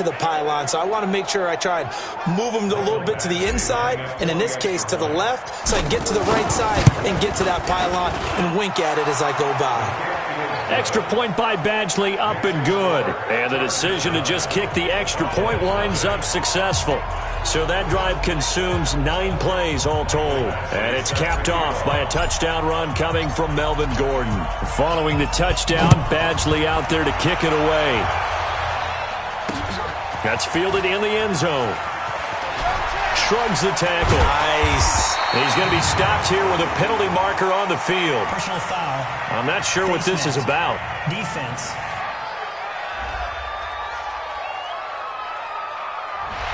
to the pylon, so I want to make sure I try and move them a little bit to the inside, and in this case to the left, so I can get to the right side and get to that pylon and wink at it as I go by. Extra point by Badgley, up and good. And the decision to just kick the extra point winds up successful. So that drive consumes 9 plays all told. And it's capped off by a touchdown run coming from Melvin Gordon. Following the touchdown, Badgley out there to kick it away. That's fielded in the end zone. Shrugs the tackle. Nice. He's going to be stopped here with a penalty marker on the field. Personal foul. I'm not sure what this is about. Defense.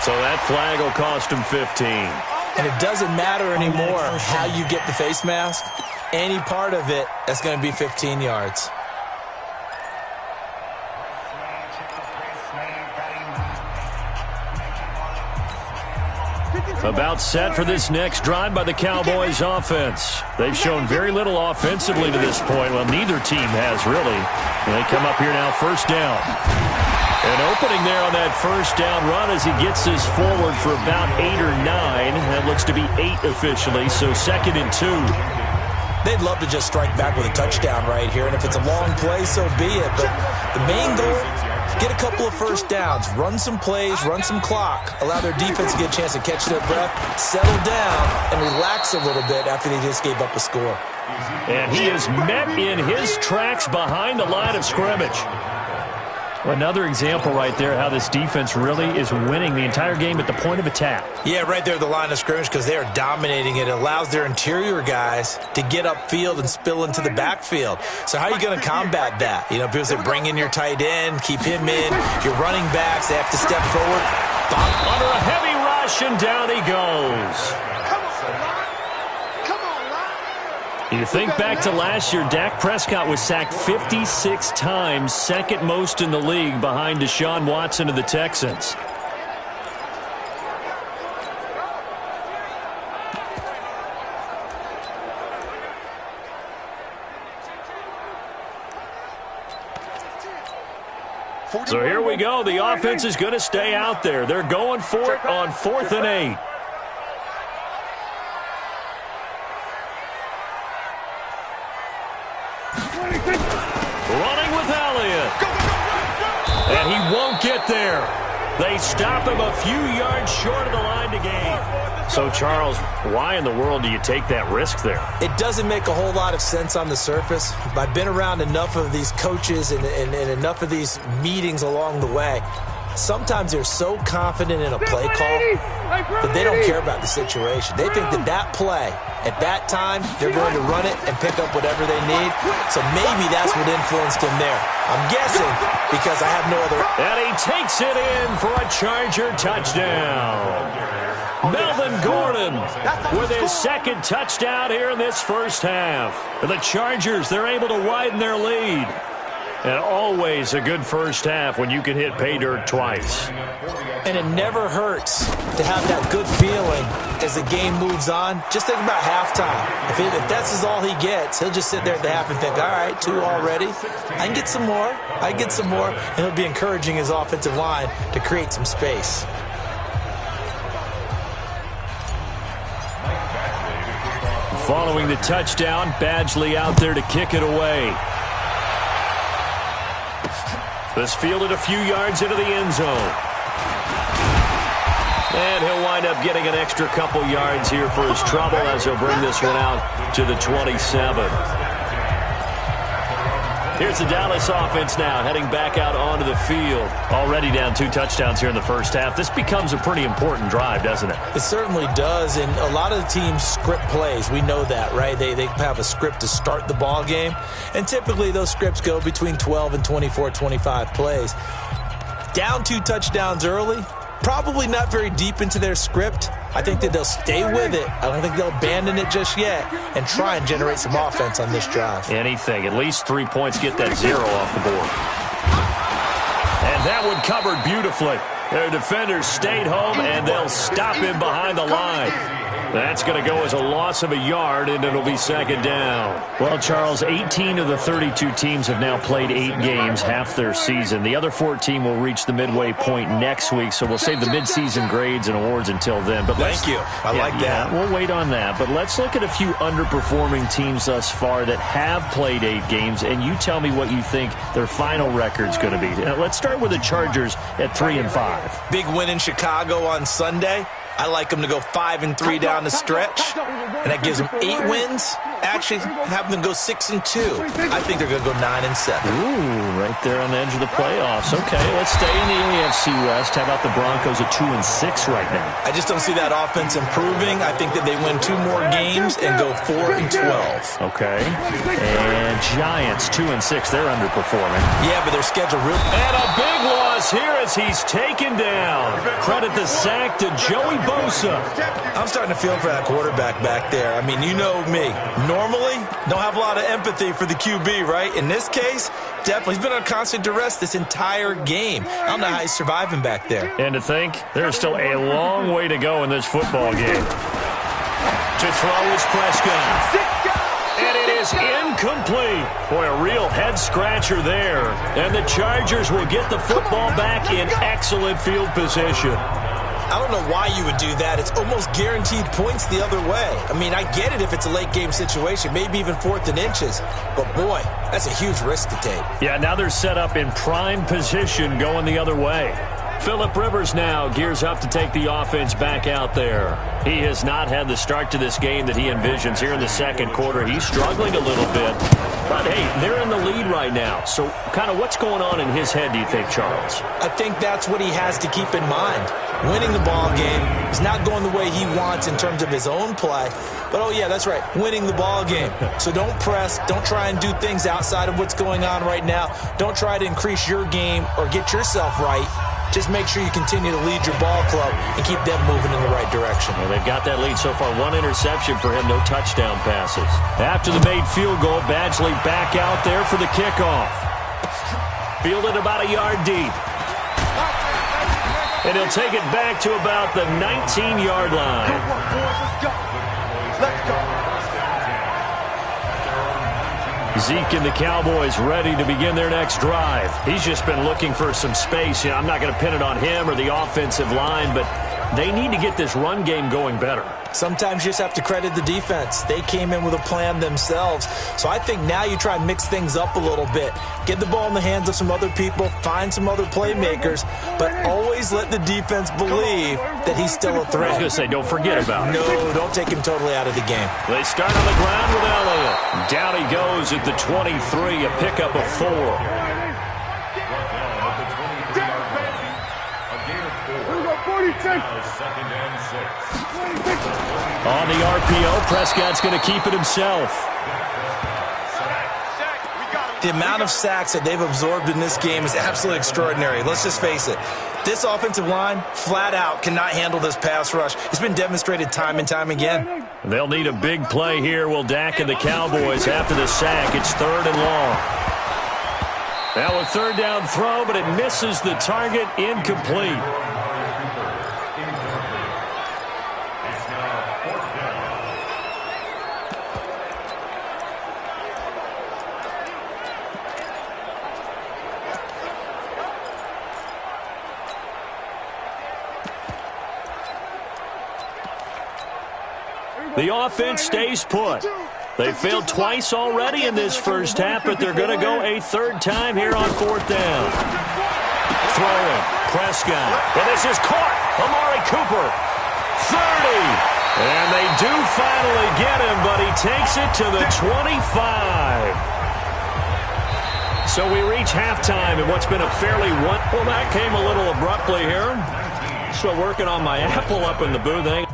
So that flag will cost him 15. And it doesn't matter anymore how you get the face mask. Any part of it, that's going to be 15 yards. About set for this next drive by the Cowboys offense. They've shown very little offensively to this point. Well, neither team has really. They come up here now, first down. An opening there on that first down run as he gets this forward for about 8 or 9. That looks to be 8 officially, so 2nd and 2. They'd love to just strike back with a touchdown right here, and if it's a long play, so be it. But the main goal, get a couple of first downs, run some plays, run some clock, allow their defense to get a chance to catch their breath, settle down, and relax a little bit after they just gave up a score. And he is met in his tracks behind the line of scrimmage. Another example right there how this defense really is winning the entire game at the point of attack. Yeah, right there at the line of scrimmage because they are dominating it. It allows their interior guys to get upfield and spill into the backfield. So how are you going to combat that? You know, people say bring in your tight end, keep him in. Your running backs, they have to step forward. Under a heavy rush, and down he goes. You think back to last year, Dak Prescott was sacked 56 times, 2nd most in the league behind Deshaun Watson of the Texans. So here we go. The offense is going to stay out there. They're going for it on 4th and 8. Running with Elliott. And he won't get there. They stop him a few yards short of the line to gain. So, Charles, why in the world do you take that risk there? It doesn't make a whole lot of sense on the surface. I've been around enough of these coaches and enough of these meetings along the way. Sometimes they're so confident in a play call that they don't care about the situation. They think that that play, at that time, they're going to run it and pick up whatever they need. So maybe that's what influenced him there. I'm guessing because I have no other... And he takes it in for a Charger touchdown. Melvin Gordon with his 2nd touchdown here in this first half. The Chargers, they're able to widen their lead. And always a good first half when you can hit pay dirt twice. And it never hurts to have that good feeling as the game moves on. Just think about halftime. If that's all he gets, he'll just sit there at the half and think, all right, 2 already. I can get some more. I can get some more. And he'll be encouraging his offensive line to create some space. Following the touchdown, Badgley out there to kick it away. This fielded a few yards into the end zone. And he'll wind up getting an extra couple yards here for his trouble as he'll bring this one out to the 27. Here's the Dallas offense now heading back out onto the field. Already down 2 touchdowns here in the first half. This becomes a pretty important drive, doesn't it? It certainly does, and a lot of the teams script plays. We know that, right? They have a script to start the ball game, and typically those scripts go between 12 and 24, 25 plays. Down 2 touchdowns early, probably not very deep into their script. I think that they'll stay with it. I don't think they'll abandon it just yet and try and generate some offense on this drive. Anything. At least 3 points, get that 0 off the board. And that one covered beautifully. Their defenders stayed home, and they'll stop him behind the line. That's going to go as a loss of a yard, and it'll be second down. Well, Charles, 18 of the 32 teams have now played 8 games, half their season. The other 14 will reach the midway point next week, so we'll save the midseason grades and awards until then. But Thank you. I like that. Yeah, we'll wait on that. But let's look at a few underperforming teams thus far that have played 8 games, and you tell me what you think their final record's going to be. Now, let's start with the Chargers at 3-5. Big win in Chicago on Sunday. I like them to go 5-3 down the stretch, and that gives them 8 wins. Actually, have them go 6-2. I think they're going to go 9-7. Ooh, right there on the edge of the playoffs. Okay, let's stay in the AFC West. How about the Broncos at 2-6 right now? I just don't see that offense improving. I think that they win 2 more games and go 4-12. Okay, and Giants 2-6. They're underperforming. Yeah, but their schedule really. And a big loss here as he's taken down. Credit the sack to Joey Bosa. I'm starting to feel for that quarterback back there. I mean, you know me. Normally, don't have a lot of empathy for the QB, right? In this case, definitely. He's been on constant duress this entire game. I don't know how he's surviving back there. And to think, there's still a long way to go in this football game. To throw is Prescott. And it is incomplete. Boy, a real head-scratcher there. And the Chargers will get the football back in excellent field position. I don't know why you would do that. It's almost guaranteed points the other way. I mean, I get it if it's a late-game situation, maybe even 4th and inches. But, boy, that's a huge risk to take. Yeah, now they're set up in prime position going the other way. Phillip Rivers now gears up to take the offense back out there. He has not had the start to this game that he envisions here in the second quarter. He's struggling a little bit. But, hey, they're in the lead right now. So kind of what's going on in his head, do you think, Charles? I think that's what he has to keep in mind. Winning the ball game is not going the way he wants in terms of his own play. But, oh, yeah, that's right, winning the ball game. So don't press. Don't try and do things outside of what's going on right now. Don't try to increase your game or get yourself right. Just make sure you continue to lead your ball club and keep them moving in the right direction. Well, they've got that lead so far. 1 interception for him, no touchdown passes. After the made field goal, Badgley back out there for the kickoff. Fielded about a yard deep. And he'll take it back to about the 19-yard line. Let's go. Zeke and the Cowboys ready to begin their next drive. He's just been looking for some space. You know, I'm not going to pin it on him or the offensive line, but they need to get this run game going better. Sometimes you just have to credit the defense. They came in with a plan themselves. So I think now you try and mix things up a little bit. Get the ball in the hands of some other people, find some other playmakers, but always let the defense believe that he's still a threat. I was going to say, don't forget about it. No, don't take him totally out of the game. They start on the ground with Elliott. Down he goes at the 23, a pickup of 4. On the RPO, Prescott's going to keep it himself. The amount of sacks that they've absorbed in this game is absolutely extraordinary. Let's just face it. This offensive line, flat out, cannot handle this pass rush. It's been demonstrated time and time again. They'll need a big play here, will Dak and the Cowboys after the sack. It's 3rd and long. Now a 3rd down throw, but it misses the target, incomplete. The offense stays put. They failed twice already in this first half, but they're going to go a 3rd time here on 4th down. Throwing, Prescott. And this is caught. Amari Cooper, 30. And they do finally get him, but he takes it to the 25. So we reach halftime in what's been a fairly one. Well, that came a little abruptly here. Still working on my Apple up in the booth.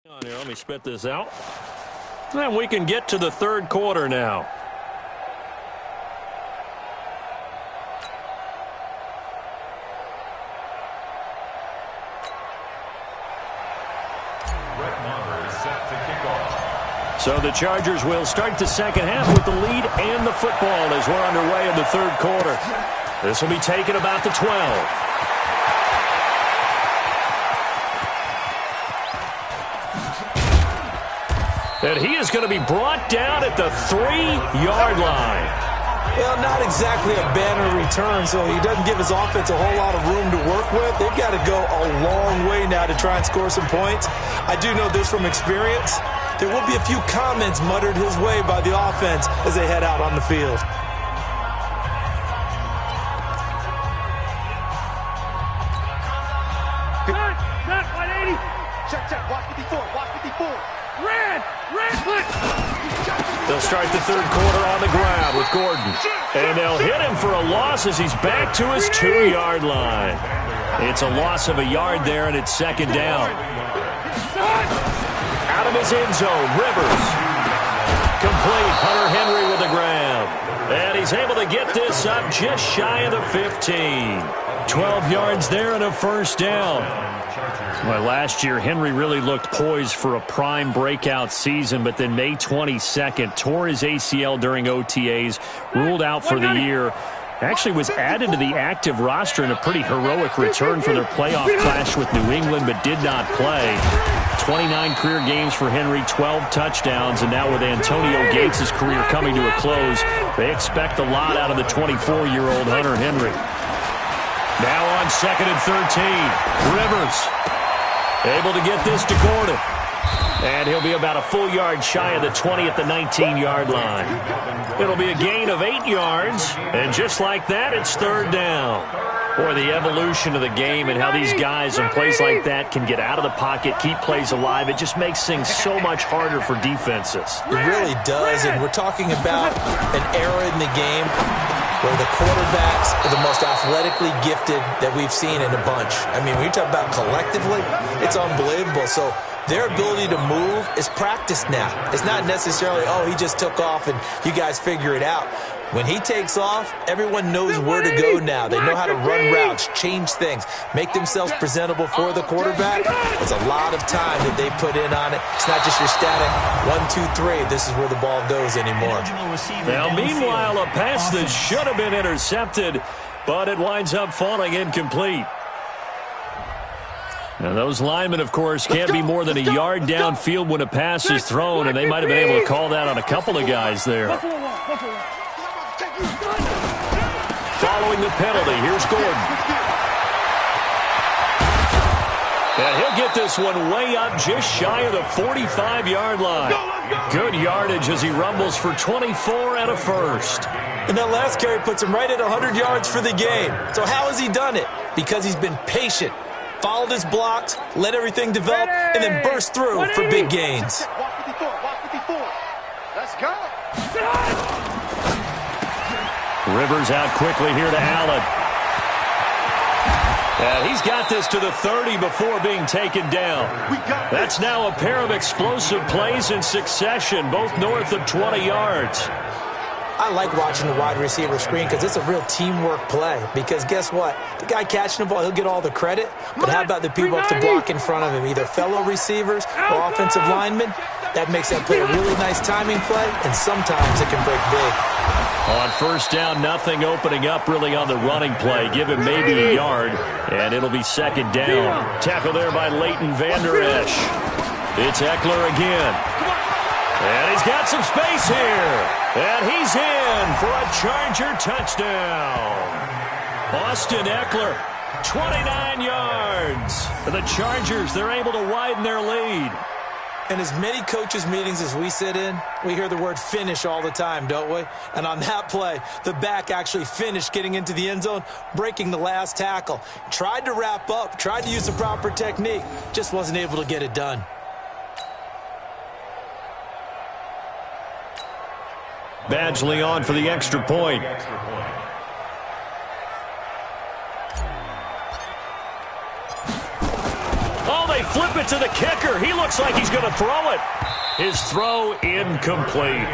Here, let me spit this out. And we can get to the third quarter now. So the Chargers will start the second half with the lead and the football as we're underway in the third quarter. This will be taken about the 12. And he is going to be brought down at the 3-yard line. Well, not exactly a banner return, so he doesn't give his offense a whole lot of room to work with. They've got to go a long way now to try and score some points. I do know this from experience. There will be a few comments muttered his way by the offense as they head out on the field. Cut, 180. Check, watch 54, watch 54. Red, flip. They'll start the third quarter on the ground with Gordon. And they'll hit him for a loss as he's back to his 2-yard line. It's a loss of a yard there, and it's second down. Out of his end zone, Rivers. Complete, Hunter Henry with the grab. And he's able to get this up just shy of the 15. 12 yards there and a first down. Well, last year, Henry really looked poised for a prime breakout season, but then May 22nd, tore his ACL during OTAs, ruled out for the year. Actually was added to the active roster in a pretty heroic return for their playoff clash with New England, but did not play. 29 career games for Henry, 12 touchdowns, and now with Antonio Gates' career coming to a close, they expect a lot out of the 24-year-old Hunter Henry. Now on second and 13, Rivers able to get this to Gordon. And he'll be about a full yard shy of the 20 at the 19-yard line. It'll be a gain of 8 yards, and just like that, it's third down. Boy, the evolution of the game and how these guys in plays like that can get out of the pocket, keep plays alive, it just makes things so much harder for defenses. It really does, and we're talking about an era in the game where the quarterbacks are the most athletically gifted that we've seen in a bunch. I mean, when you talk about collectively, it's unbelievable. So their ability to move is practiced now. It's not necessarily, oh, he just took off and you guys figure it out. When he takes off, everyone knows where to go now. They know how to run routes, change things, make themselves presentable for the quarterback. It's a lot of time that they put in on it. It's not just your static 1, 2, 3. This is where the ball goes anymore. Now, meanwhile, a pass that should have been intercepted, but it winds up falling incomplete. Now, those linemen, of course, can't be more than a yard downfield when a pass is thrown, and they might have been able to call that on a couple of guys there. Following the penalty, here's Gordon. And he'll get this one way up just shy of the 45-yard line. Good yardage as he rumbles for 24 and a first. And that last carry puts him right at 100 yards for the game. So how has he done it? Because he's been patient, followed his blocks, let everything develop, and then burst through for big gains. Let's go. Rivers out quickly here to Allen. And he's got this to the 30 before being taken down. That's now a pair of explosive plays in succession, both north of 20 yards. I like watching the wide receiver screen because it's a real teamwork play. Because guess what? The guy catching the ball, he'll get all the credit. But how about the people up to block in front of him, either fellow receivers or offensive linemen? That makes that play a really nice timing play, and sometimes it can break big. On first down, nothing opening up really on the running play. Give him maybe a yard, and it'll be second down. Tackle there by Leighton Vander Esch. It's Eckler again. And he's got some space here. And he's in for a Charger touchdown. Austin Eckler, 29 yards. For the Chargers, they're able to widen their lead. And as many coaches' meetings as we sit in, we hear the word finish all the time, don't we? And on that play, the back actually finished getting into the end zone, breaking the last tackle. Tried to wrap up, tried to use the proper technique, just wasn't able to get it done. Badgley on for the extra point. Oh, they they flip it to the kicker. He looks like he's going to throw it. His throw incomplete.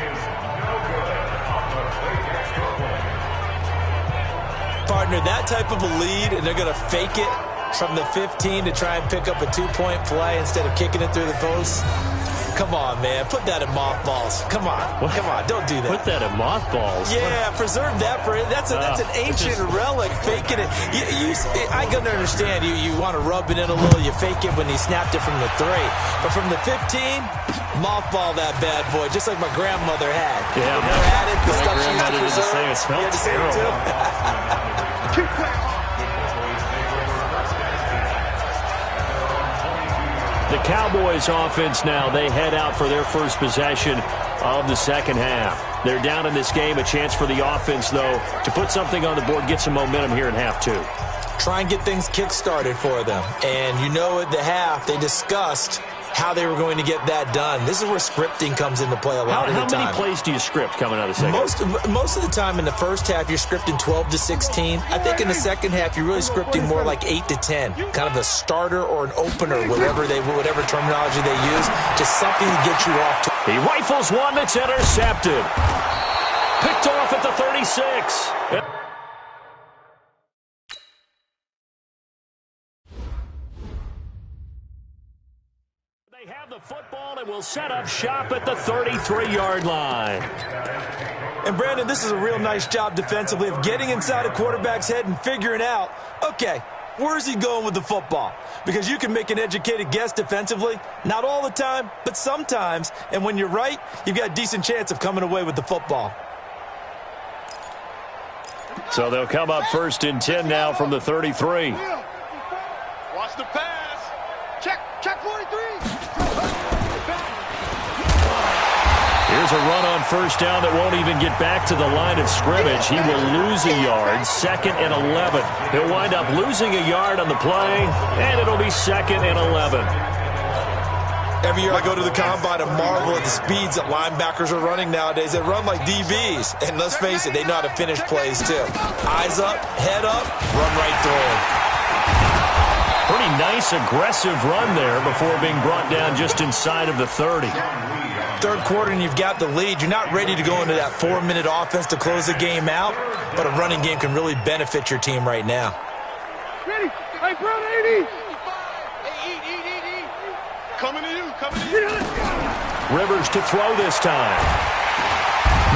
Partner, that type of a lead, and they're going to fake it from the 15 to try and pick up a 2-point play instead of kicking it through the post. Come on, man. Put that in mothballs. Come on. Come on. Don't do that. Put that in mothballs? Yeah, preserve that for it. That's an ancient relic, faking it. I can understand. You want to rub it in a little. You fake it when he snapped it from the 3. But from the 15, mothball that bad boy, just like my grandmother had. Yeah. Never had it. The stuff she used to preserve. It smelled terrible. The Cowboys offense now, they head out for their first possession of the second half. They're down in this game. A chance for the offense, though, to put something on the board, get some momentum here in half 2. Try and get things kick-started for them. And you know at the half, they discussed how they were going to get that done. This is where scripting comes into play a lot of the time. How many plays do you script coming out of the second half? Most of the time in the first half, you're scripting 12 to 16. I think in the second half, you're really scripting more like 8 to 10. Kind of a starter or an opener, whatever terminology they use. Just something to get you off to. He rifles one that's intercepted. Picked off at the 36. They have the football and will set up shop at the 33-yard line. And, Brandon, this is a real nice job defensively of getting inside a quarterback's head and figuring out, okay, where's he going with the football? Because you can make an educated guess defensively. Not all the time, but sometimes. And when you're right, you've got a decent chance of coming away with the football. So they'll come up 1st and 10 now from the 33. Watch the pass. Check 43. Here's a run on first down that won't even get back to the line of scrimmage. He will lose a yard, 2nd and 11. He'll wind up losing a yard on the play, and it'll be 2nd and 11. Every year I go to the combine and marvel at the speeds that linebackers are running nowadays. They run like DBs. And let's face it, they know how to finish plays too. Eyes up, head up, run right through them. Pretty nice, aggressive run there before being brought down just inside of the 30. Third quarter and you've got the lead. You're not ready to go into that 4-minute offense to close the game out, but a running game can really benefit your team right now. Ready? Hey, bro, 80. Coming to you. Rivers to throw this time.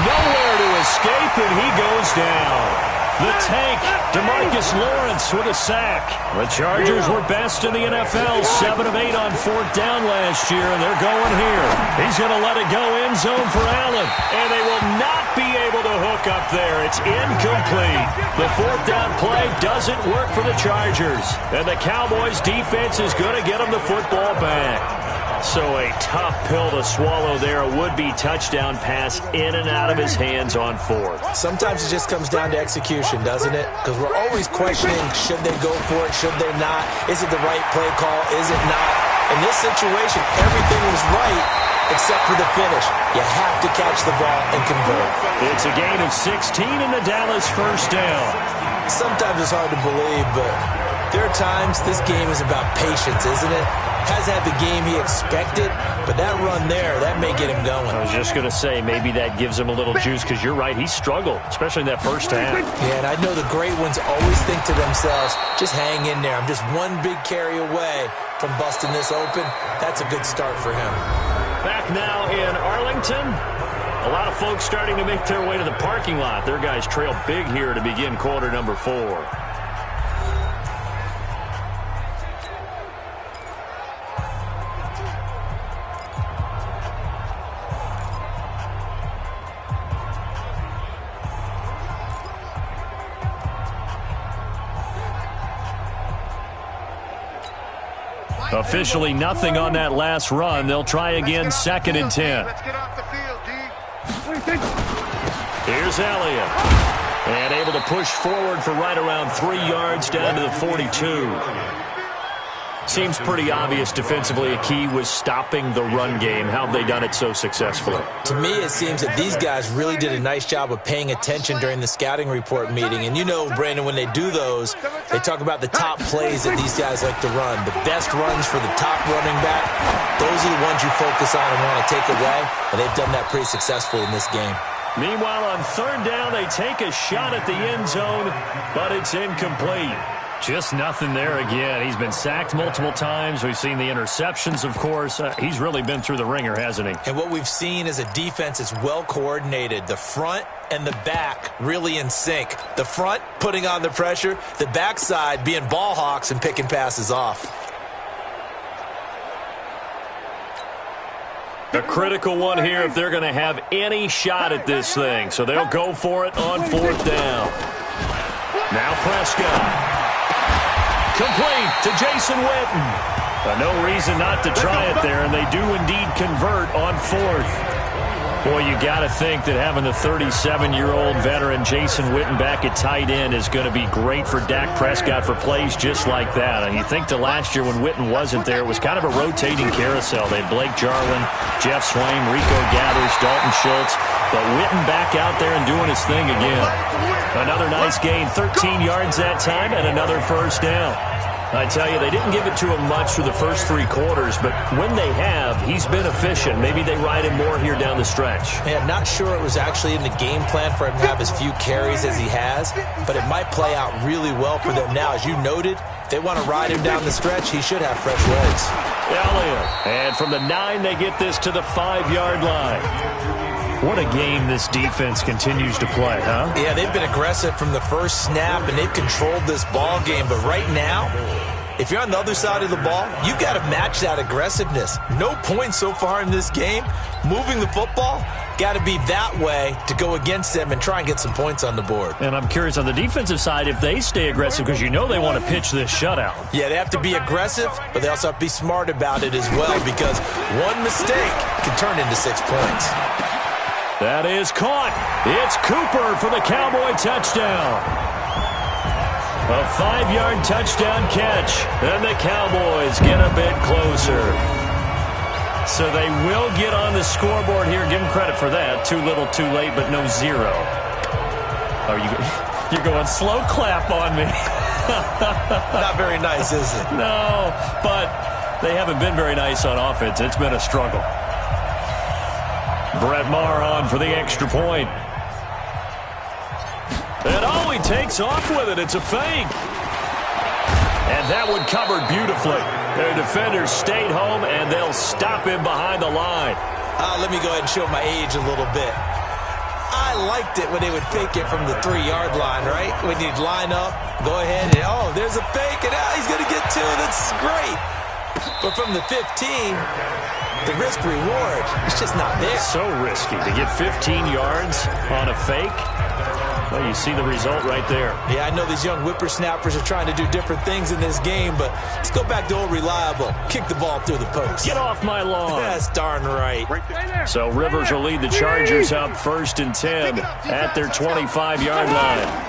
Nowhere to escape, and he goes down. The tank, DeMarcus Lawrence with a sack. The Chargers were best in the NFL, 7 of 8 on 4th down last year, and they're going here. He's going to let it go end zone for Allen, and they will not be able to hook up there. It's incomplete. The 4th down play doesn't work for the Chargers, and the Cowboys defense is going to get them the football back. So a tough pill to swallow there. A would-be touchdown pass in and out of his hands on 4th. Sometimes it just comes down to execution, doesn't it? Because we're always questioning, should they go for it, should they not? Is it the right play call, is it not? In this situation, everything was right except for the finish. You have to catch the ball and convert. It's a gain of 16 in the Dallas first down. Sometimes it's hard to believe, but there are times this game is about patience, isn't it? Hasn't had the game he expected, but that run there, that may get him going. I was just going to say, maybe that gives him a little juice, because you're right, he struggled, especially in that first half. Yeah, and I know the great ones always think to themselves, just hang in there. I'm just one big carry away from busting this open. That's a good start for him. Back now in Arlington. A lot of folks starting to make their way to the parking lot. Their guys trail big here to begin quarter number 4. Officially nothing on that last run. They'll try again, 2nd and 10. Let's get off the field, D. Here's Elliott. And able to push forward for right around 3 yards down to the 42. Seems pretty obvious defensively a key was stopping the run game. How have they done it so successfully? To me, it seems that these guys really did a nice job of paying attention during the scouting report meeting. And you know, Brandon, when they do those, they talk about the top plays that these guys like to run. The best runs for the top running back, those are the ones you focus on and want to take away. And they've done that pretty successfully in this game. Meanwhile, on third down, they take a shot at the end zone, but it's incomplete. Just nothing there again. He's been sacked multiple times. We've seen the interceptions, of course. He's really been through the ringer, hasn't he? And what we've seen is a defense that's well coordinated. The front and the back really in sync. The front putting on the pressure, the backside being ball hawks and picking passes off. A critical one here if they're going to have any shot at this thing. So they'll go for it on fourth down. Now Prescott. Complete to Jason Witten. No reason not to try it there, and they do indeed convert on fourth. Boy, you got to think that having the 37-year-old veteran Jason Witten back at tight end is going to be great for Dak Prescott for plays just like that. And you think to last year when Witten wasn't there, it was kind of a rotating carousel. They had Blake Jarwin, Jeff Swaim, Rico Gathers, Dalton Schultz. But Witten back out there and doing his thing again. Another nice gain, 13 yards that time, and another first down. I tell you, they didn't give it to him much for the first 3 quarters, but when they have, he's been efficient. Maybe they ride him more here down the stretch. Hey, I'm not sure it was actually in the game plan for him to have as few carries as he has, but it might play out really well for them now. As you noted, if they want to ride him down the stretch, he should have fresh legs. Elliott. And from the 9, they get this to the 5-yard line. What a game this defense continues to play, huh? Yeah, they've been aggressive from the first snap, and they've controlled this ball game. But right now, if you're on the other side of the ball, you've got to match that aggressiveness. No points so far in this game. Moving the football, got to be that way to go against them and try and get some points on the board. And I'm curious on the defensive side if they stay aggressive, because you know they want to pitch this shutout. Yeah, they have to be aggressive, but they also have to be smart about it as well, because one mistake can turn into 6 points. That is caught. It's Cooper for the Cowboy touchdown. A 5-yard touchdown catch. And the Cowboys get a bit closer. So they will get on the scoreboard here. Give them credit for that. Too little, too late, but no 0. You're going slow clap on me. Not very nice, is it? No, but they haven't been very nice on offense. It's been a struggle. Brett Maher on for the extra point. And oh, he takes off with it. It's a fake. And that one covered beautifully. Their defenders stayed home, and they'll stop him behind the line. Let me go ahead and show my age a little bit. I liked it when they would fake it from the 3-yard line, right? When you'd line up, go ahead, and oh, there's a fake, and he's going to get 2. That's great. But from the 15... the risk-reward, it's just not there. So risky to get 15 yards on a fake. Well, you see the result right there. Yeah, I know these young whippersnappers are trying to do different things in this game, but let's go back to old reliable. Kick the ball through the post. Get off my lawn. That's darn right. So Rivers will lead the Chargers up 1st and 10 at their 25-yard line.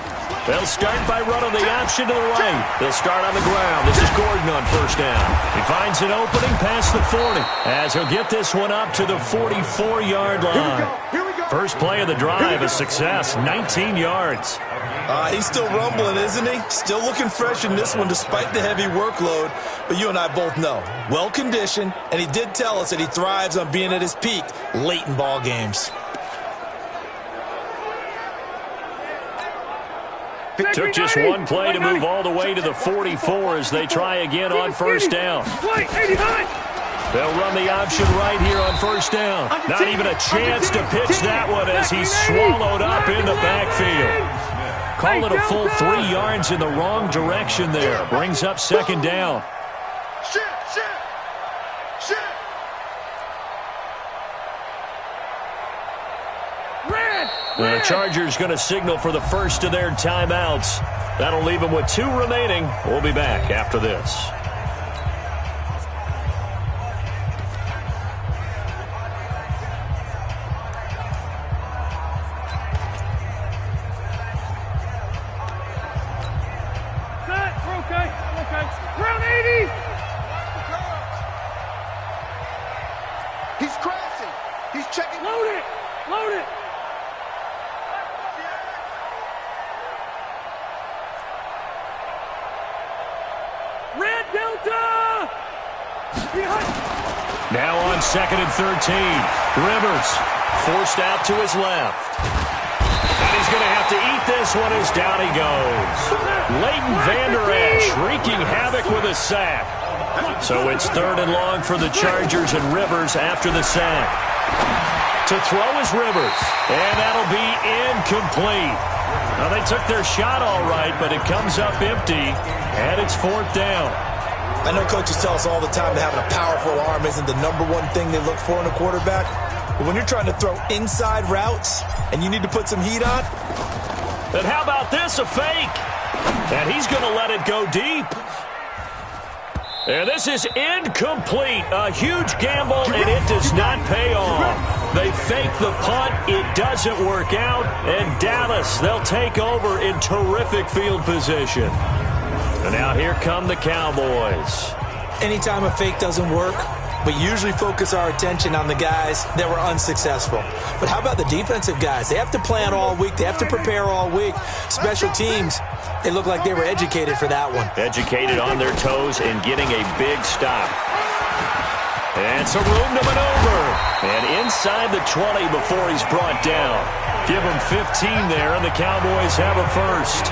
They'll start by running the option to the right. They'll start on the ground. This is Gordon on first down. He finds an opening past the 40 as he'll get this one up to the 44-yard line. First play of the drive, a success, 19 yards. He's still rumbling, isn't he? Still looking fresh in this one despite the heavy workload. But you and I both know, well-conditioned, and he did tell us that he thrives on being at his peak late in ball games. Took just one play to move all the way to the 44 as they try again on first down. They'll run the option right here on first down. Not even a chance to pitch that one as he's swallowed up in the backfield. Call it a full 3 yards in the wrong direction there. Brings up 2nd down. The Chargers going to signal for the first of their timeouts. That'll leave them with 2 remaining. We'll be back after this. Set. We're okay. We're okay. Round 80. He's crashing. He's checking. Load it. Load it. Red Delta. Now on 2nd and 13. Rivers forced out to his left. And he's going to have to eat this one as down he goes. Leighton Vander Esch wreaking havoc with a sack. So it's 3rd and long for the Chargers, and Rivers after the sack. To throw is Rivers, and that'll be incomplete. Now, they took their shot all right, but it comes up empty, and it's 4th down. I know coaches tell us all the time that having a powerful arm isn't the #1 thing they look for in a quarterback. But when you're trying to throw inside routes and you need to put some heat on. And how about this, a fake? And he's going to let it go deep. And this is incomplete. A huge gamble, and it does not pay off. They fake the punt. It doesn't work out. And Dallas, they'll take over in terrific field position. And now here come the Cowboys. Anytime a fake doesn't work, we usually focus our attention on the guys that were unsuccessful. But how about the defensive guys? They have to plan all week. They have to prepare all week. Special teams, they look like they were educated for that one. Educated on their toes and getting a big stop. And some room to maneuver. And inside the 20 before he's brought down. Give him 15 there, and the Cowboys have a first.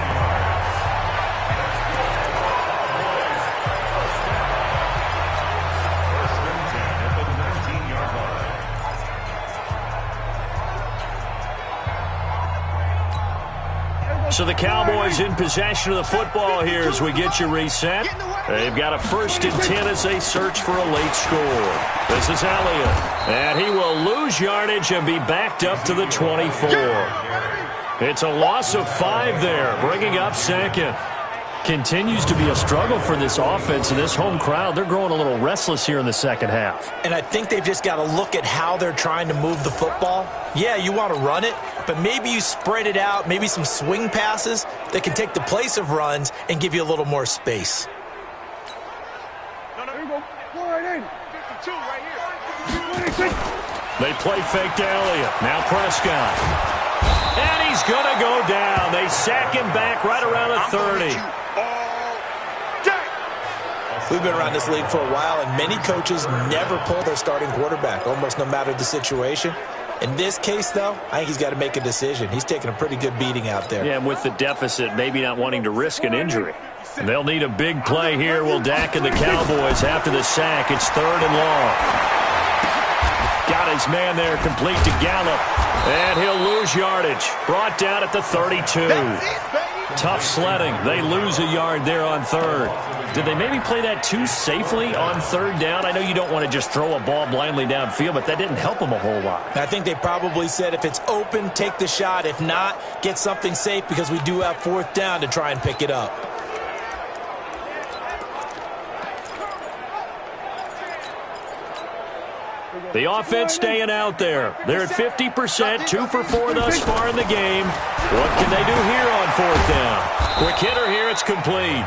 So the Cowboys in possession of the football here as we get you reset. They've got a 1st and 10 as they search for a late score. This is Elliott. And he will lose yardage and be backed up to the 24. It's a loss of 5 there, bringing up 2nd. Continues to be a struggle for this offense and this home crowd. They're growing a little restless here in the second half. And I think they've just got to look at how they're trying to move the football. Yeah, you want to run it, but maybe you spread it out, maybe some swing passes that can take the place of runs and give you a little more space. There you go. 52 right here. They play fake to Elliott. Now Prescott. And he's going to go down. They sack him back right around the 30. We've been around this league for a while, and many coaches never pull their starting quarterback, almost no matter the situation. In this case, though, I think he's got to make a decision. He's taking a pretty good beating out there. Yeah, and with the deficit, maybe not wanting to risk an injury. And they'll need a big play here. Will Dak and the Cowboys after the sack. It's 3rd and long. Got his man there, complete to Gallup. And he'll lose yardage. Brought down at the 32. Tough sledding. They lose a yard there on 3rd. Did they maybe play that too safely on 3rd down? I know you don't want to just throw a ball blindly downfield, but that didn't help them a whole lot. I think they probably said if it's open, take the shot. If not, get something safe because we do have 4th down to try and pick it up. The offense staying out there. They're at 50%, 2 for 4 thus far in the game. What can they do here on 4th down? Quick hitter here, it's complete.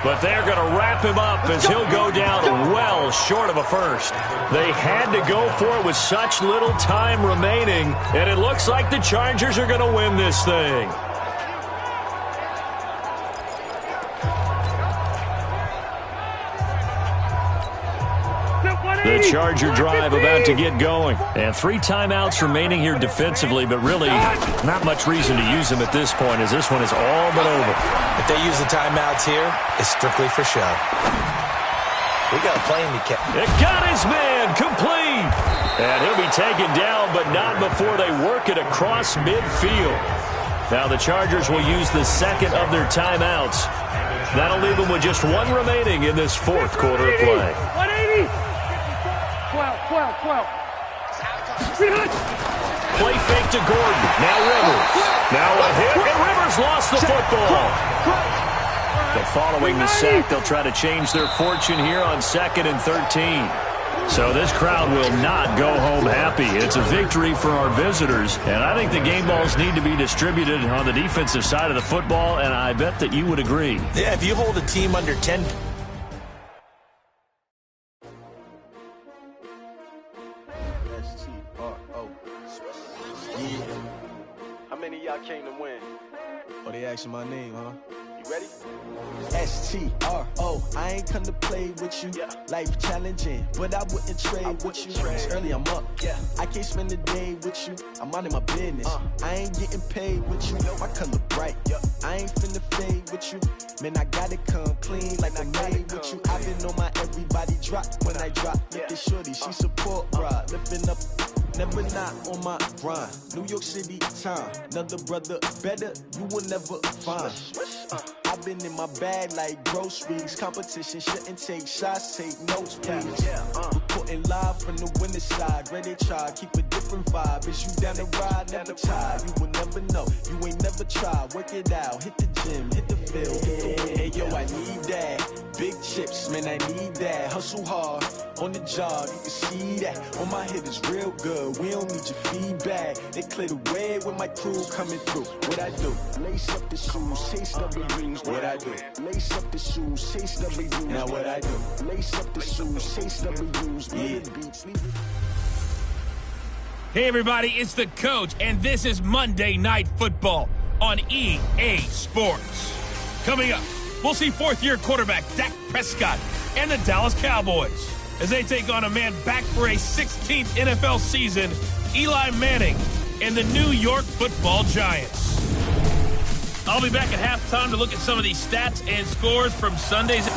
But they're going to wrap him up as he'll go down well short of a first. They had to go for it with such little time remaining, and it looks like the Chargers are going to win this thing. The Charger drive about to get going. And 3 timeouts remaining here defensively, but really not much reason to use them at this point as this one is all but over. If they use the timeouts here, it's strictly for show. We got a plane to catch. It got his man complete. And he'll be taken down, but not before they work it across midfield. Now the Chargers will use the 2nd of their timeouts. That'll leave them with just 1 remaining in this 4th quarter of play. 180. 12. Play fake to Gordon. Now Rivers. Now a hit, and Rivers lost the football. But following the sack, they'll try to change their fortune here on 2nd and 13. So this crowd will not go home happy. It's a victory for our visitors, and I think the game balls need to be distributed on the defensive side of the football, and I bet that you would agree. Yeah, if you hold a team under 10... S-T-R-O. Yeah. How many of y'all came to win? Oh, they asking my name, huh? You ready? S-T-R-O. I ain't come to play with you. Yeah. Life challenging, but I wouldn't trade with you. It's early, I'm up. Yeah. I can't spend the day with you. I'm minding my business. I ain't getting paid with you. My color bright. Yeah. I ain't finna fade with you. Man, I gotta come clean like I'm made with you. I've been on my everybody drop when I drop. Look at shorty, she support ride. Lifting up, never not on my grind. New York City time. Another brother better, you will never find. I've been in my bag like groceries. Competition shouldn't take shots, take notes, please. Reporting live from the winter side. Ready to try, keep a different vibe. Is you down the ride? Never try. You will never know. You ain't never tried. Work it out. Hit the gym, hit the field. Hey yo, I need that. Big chips, man, I need that. Hustle hard on the job, you can see that. On my head is real good. We don't need your feedback. They clear the way with my crew coming through. What I do? Lace up the shoes, chase W's. What I do? Lace up the shoes, chase W's. Now what I do? Lace up the shoes, chase W's. Yeah. Hey everybody, it's the coach, and this is Monday Night Football on EA Sports. Coming up, we'll see fourth-year quarterback Dak Prescott and the Dallas Cowboys as they take on a man back for a 16th NFL season, Eli Manning and the New York Football Giants. I'll be back at halftime to look at some of these stats and scores from Sunday's.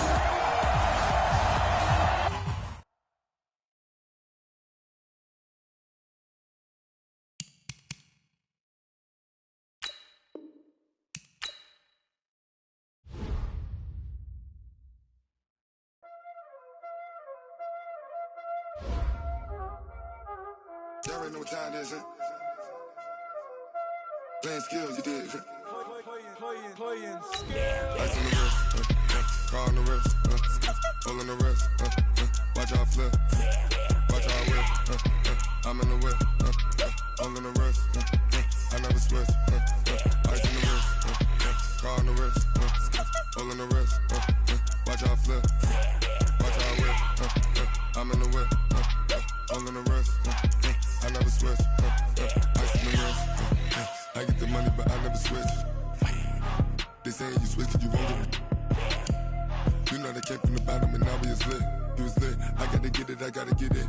Y'all already know what time it is, huh? Playing skills, you did. Playing skills. Ice on the wrist, car on the wrist, hole on the wrist, watch out flip, watch out whip, I'm in the whip, hole on the wrist, I never switch, ice on the wrist, car on the wrist, hole on the wrist, watch out flip, watch out whip, I'm in the whip, hole on the wrist, I never switch, ice on the wrist, I get the money but I never switch. They saying you switch and you won't get it. You know they came from the bottom and now we is lit. You was lit, I gotta get it, I gotta get it.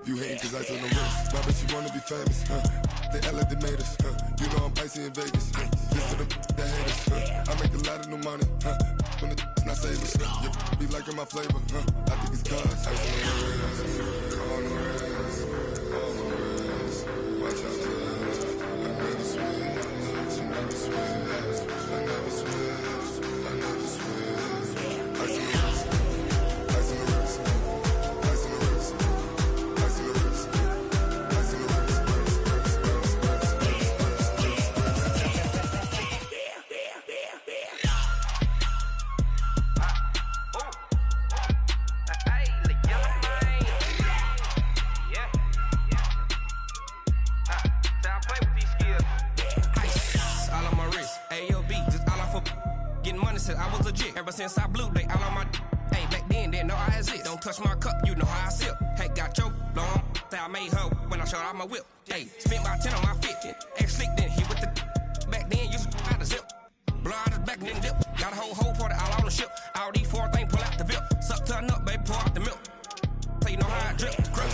You hating cause ice on the wrist. Why bet you wanna be famous, They act like they made us, You know I'm icy in Vegas, This for the that hate us, I make a lot of new money, When the not save us, You be liking my flavor, I think it's cause ice on the wrist, on the wrist, on the wrist. Watch out, I never switch, I never switch. I never switch, I never switch. Ice on the wrist, ice on the wrist, ice on the wrist, ice on the wrist, ice on the wrist, I was legit. Ever since I blew, they all on my hey, back then, didn't know I exist. Don't touch my cup, you know how I sip. Hey, got choked, long. Say I made her when I showed out my whip. Hey, spent my 10 on my 50. Ex-slick, then hit with the back then, used to out the zip. Blow out his back, then dip. Got a whole party all on the ship. All these four things, pull out the VIP. Suck, turn up, baby, pour out the milk. So you know how I drip. Crush.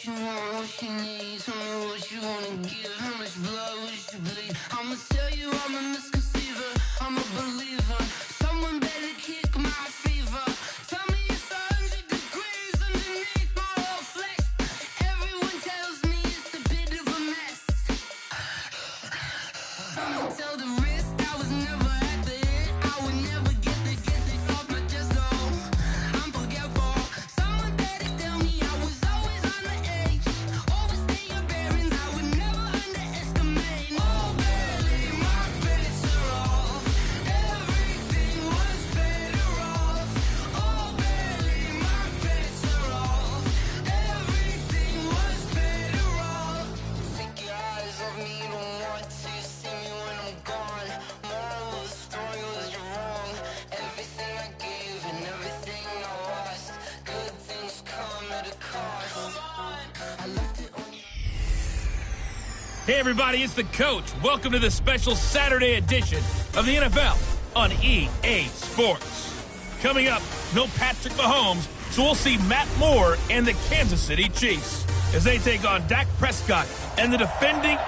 what you want, what you need. Tell me what you wanna give. How much blood would you bleed? I'ma tell you I'm a misconceiver. I'm a believer. Someone better kick my fever. Tell me it's 100 degrees underneath my whole flesh. Everyone tells me it's a bit of a mess. I'ma tell the risk I was never at the end. I would never get the off my chest. Oh, I'm forgetful. Someone better tell me I was always on the edge. Overstay your bearings. I would never underestimate. Oh, barely my bets are off. Everything was better off. Oh, barely my bets are off. Everything was better off. Take your eyes off me, don't want to see me when I'm gone. Moral of the story was you're wrong. Everything I gave and everything I lost. Good things come at a cost. I left it on. Hey, everybody, it's the coach. Welcome to the special Saturday edition of the NFL on EA Sports. Coming up, no Patrick Mahomes, so we'll see Matt Moore and the Kansas City Chiefs as they take on Dak Prescott and the defending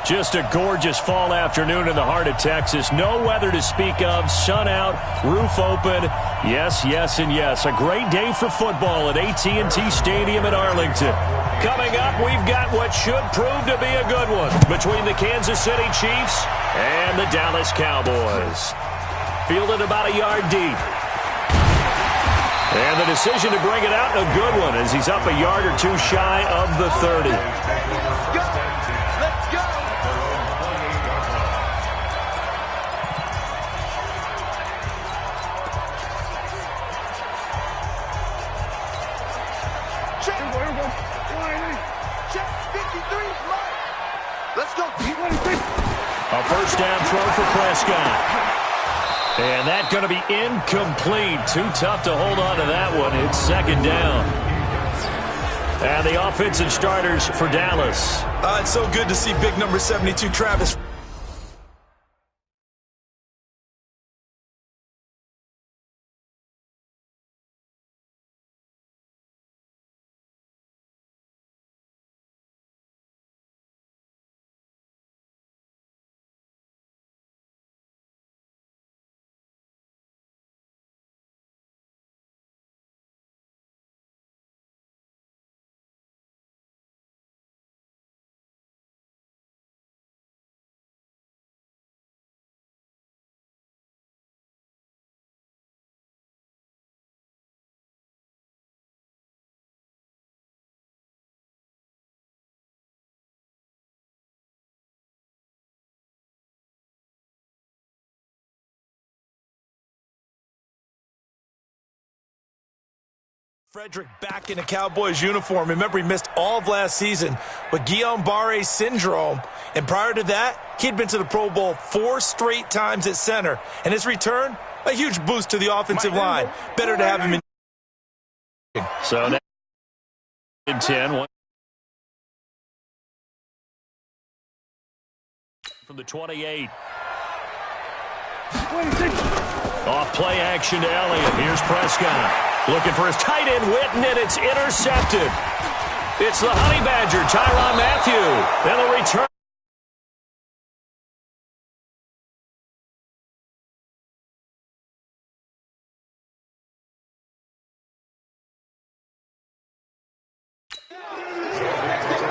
Just a gorgeous fall afternoon in the heart of Texas. No weather to speak of. Sun out, roof open. Yes, yes, and yes. A great day for football at AT&T Stadium in Arlington. Coming up, we've got what should prove to be a good one between the Kansas City Chiefs and the Dallas Cowboys. Fielded about a yard deep. And the decision to bring it out, a good one, as he's up a yard or two shy of the 30. Let's go! Check 53, let's go. A first down throw for Prescott. And that's going to be incomplete. Too tough to hold on to that one. It's second down. And the offensive starters for Dallas. It's so good to see big number 72, Travis. Frederick back in a Cowboys uniform. Remember, he missed all of last season with Guillain-Barré syndrome. And prior to that, he'd been to the Pro Bowl 4 straight times at center. And his return, a huge boost to the offensive line. Better to have him in. So now in 10. From the 28. Off play action to Elliott. Here's Prescott. Looking for his tight end, Witten, and it's intercepted. It's the Honey Badger, Tyrann Mathieu. And the return.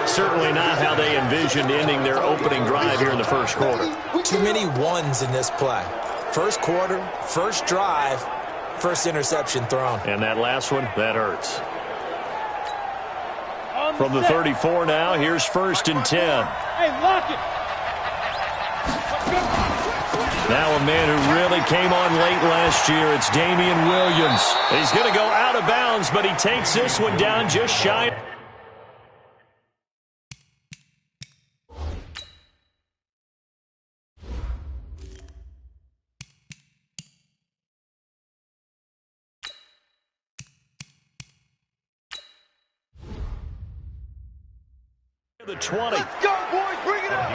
Certainly not how they envisioned ending their opening drive here in the first quarter. Too many ones in this play. First quarter, first drive, first interception thrown. And that last one, that hurts. From the 34 now, here's first and 10. Hey, lock it. Now a man who really came on late last year, it's Damian Williams. He's going to go out of bounds, but he takes this one down just shy. The 20. Let's go, boys. Bring it up.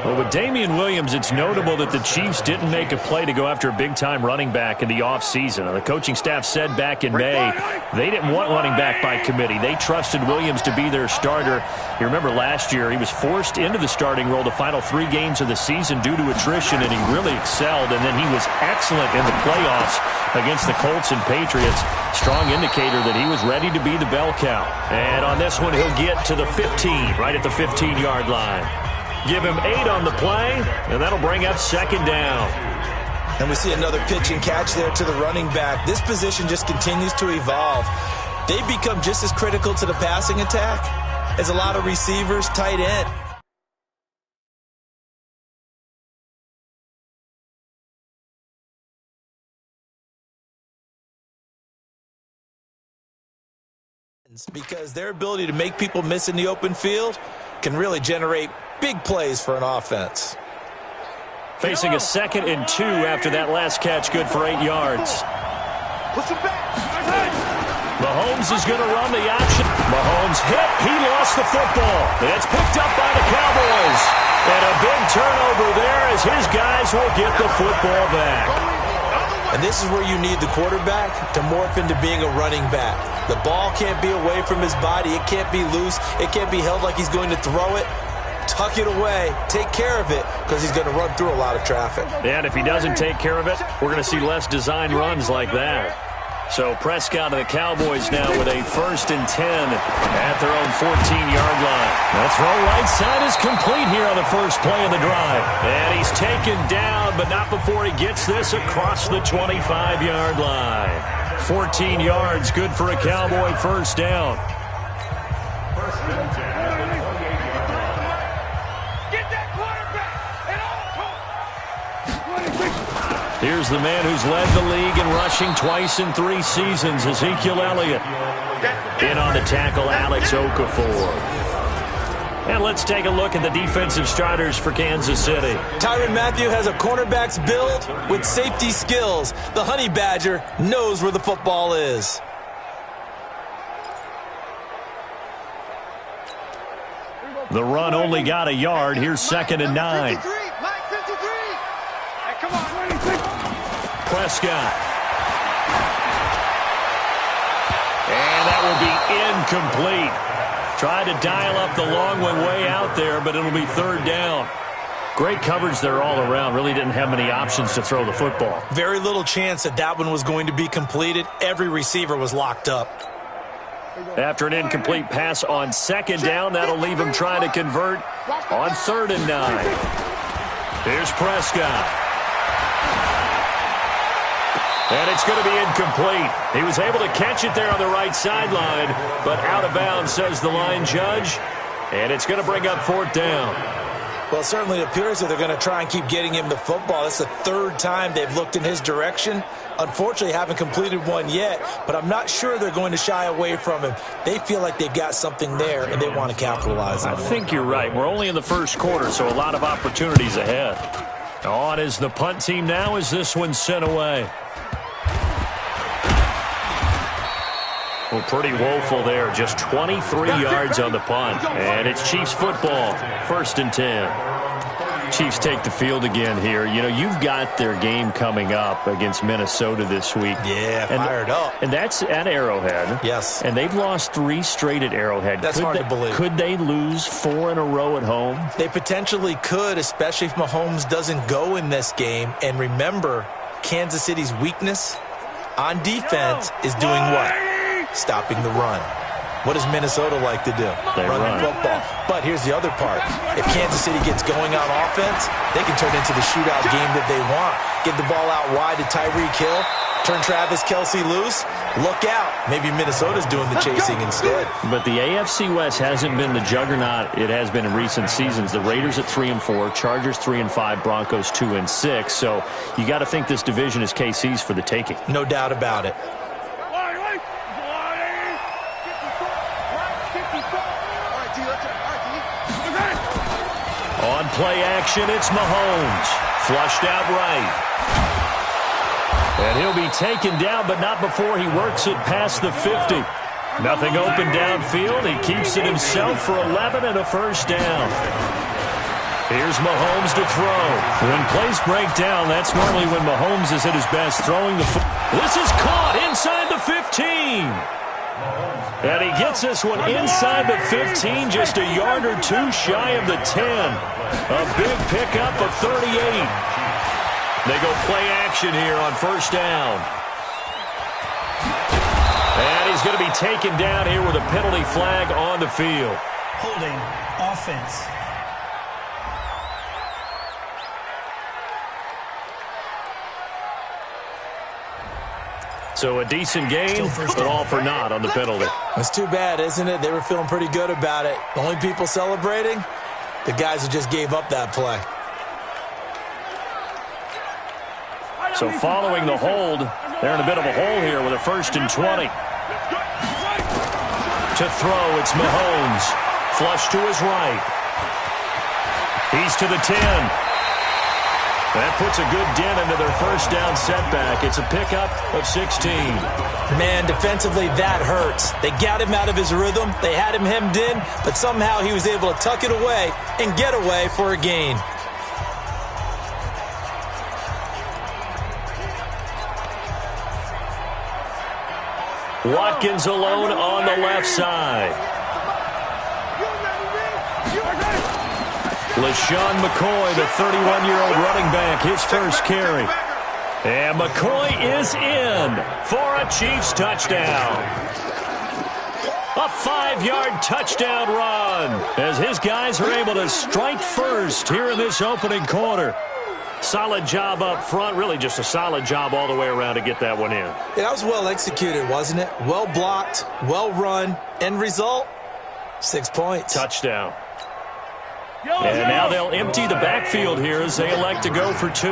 Well, with Damian Williams, it's notable that the Chiefs didn't make a play to go after a big-time running back in the offseason. The coaching staff said back in May they didn't want running back by committee. They trusted Williams to be their starter. You remember last year he was forced into the starting role the final 3 games of the season due to attrition, and he really excelled, and then he was excellent in the playoffs against the Colts and Patriots. Strong indicator that he was ready to be the bell cow. And on this one, he'll get to the 15, right at the 15-yard line. Give him 8 on the play, and that'll bring up 2nd down. And we see another pitch and catch there to the running back. This position just continues to evolve. They become just as critical to the passing attack as a lot of receivers, tight end. Because their ability to make people miss in the open field can really generate big plays for an offense. Facing a 2nd and 2 after that last catch, good for 8 yards. Mahomes is going to run the option. Mahomes hit. He lost the football. It's picked up by the Cowboys. And a big turnover there as his guys will get the football back. And this is where you need the quarterback to morph into being a running back. The ball can't be away from his body. It can't be loose. It can't be held like he's going to throw it. Tuck it away. Take care of it because he's going to run through a lot of traffic. And if he doesn't take care of it, we're going to see less design runs like that. So Prescott and the Cowboys now with a 1st and 10 at their own 14-yard line. The throw right side is complete here on the first play of the drive. And he's taken down, but not before he gets this across the 25-yard line. 14 yards, good for a Cowboy 1st down. Here's the man who's led the league in rushing twice in 3 seasons, Ezekiel Elliott. In on the tackle, Alex Okafor. And let's take a look at the defensive starters for Kansas City. Tyrann Mathieu has a cornerback's build with safety skills. The Honey Badger knows where the football is. The run only got a yard. Here's 2nd and 9. Prescott. And that will be incomplete. Tried to dial up the long one way out there, but it'll be 3rd down. Great coverage there all around. Really didn't have many options to throw the football. Very little chance that one was going to be completed. Every receiver was locked up. After an incomplete pass on 2nd down, that'll leave him trying to convert on 3rd and 9. Here's Prescott. And it's going to be incomplete. He was able to catch it there on the right sideline, but out of bounds, says the line judge. And it's going to bring up 4th down. Well, it certainly appears that they're going to try and keep getting him the football. That's the 3rd time they've looked in his direction. Unfortunately, haven't completed one yet, but I'm not sure they're going to shy away from him. They feel like they've got something there, and they want to capitalize on it. I think you're right. We're only in the 1st quarter, so a lot of opportunities ahead. On is the punt team now as this one's sent away. Well, pretty woeful there. Just 23 yards on the punt. And it's Chiefs football. 1st and 10. Chiefs take the field again here. You know, you've got their game coming up against Minnesota this week. Yeah, fired up. And that's at Arrowhead. Yes. And they've lost 3 straight at Arrowhead. That's hard to believe. Could they lose 4 in a row at home? They potentially could, especially if Mahomes doesn't go in this game. And remember, Kansas City's weakness on defense is doing what? Stopping the run. What does Minnesota like to do? They run football. But here's the other part. If Kansas City gets going on offense, they can turn into the shootout game that they want. Get the ball out wide to Tyreek Hill. Turn Travis Kelce loose. Look out. Maybe Minnesota's doing the chasing instead. But the AFC West hasn't been the juggernaut it has been in recent seasons. The Raiders at 3-4, Chargers 3-5, Broncos 2-6. So you got to think this division is KC's for the taking. No doubt about it. On play action, it's Mahomes. Flushed out right. And he'll be taken down, but not before he works it past the 50. Nothing open downfield. He keeps it himself for 11 and a 1st down. Here's Mahomes to throw. When plays break down, that's normally when Mahomes is at his best throwing the football. This is caught inside the 15. And he gets this one inside the 15, just a yard or two shy of the 10. A big pickup of 38. They go play action here on first down. And he's going to be taken down here with a penalty flag on the field. Holding offense. So a decent game, but all for naught on the penalty. That's too bad, isn't it? They were feeling pretty good about it. The only people celebrating, the guys who just gave up that play. So following the hold, they're in a bit of a hole here with a 1st and 20. To throw, it's Mahomes. Flush to his right. He's to the 10. That puts a good dent into their first down setback. It's a pickup of 16. Man, defensively, that hurts. They got him out of his rhythm. They had him hemmed in, but somehow he was able to tuck it away and get away for a gain. Watkins alone on the left side. LaShawn McCoy, the 31-year-old running back, his first carry. And McCoy is in for a Chiefs touchdown. A 5-yard touchdown run as his guys are able to strike first here in this opening quarter. Solid job up front, really just a solid job all the way around to get that one in. Yeah, that was well executed, wasn't it? Well blocked, well run. End result, 6 points. Touchdown. And now they'll empty the backfield here as they elect to go for 2.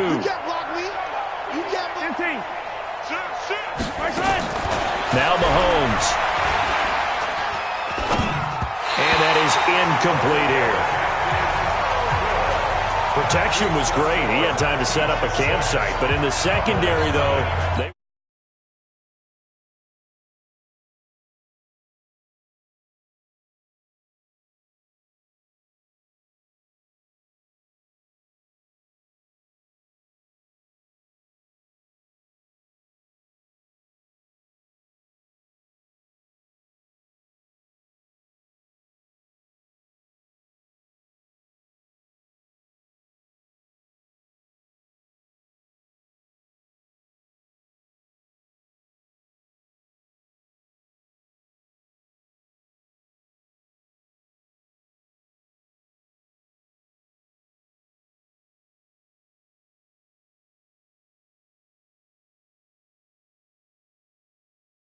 Now Mahomes. And that is incomplete here. Protection was great. He had time to set up a campsite. But in the secondary, though,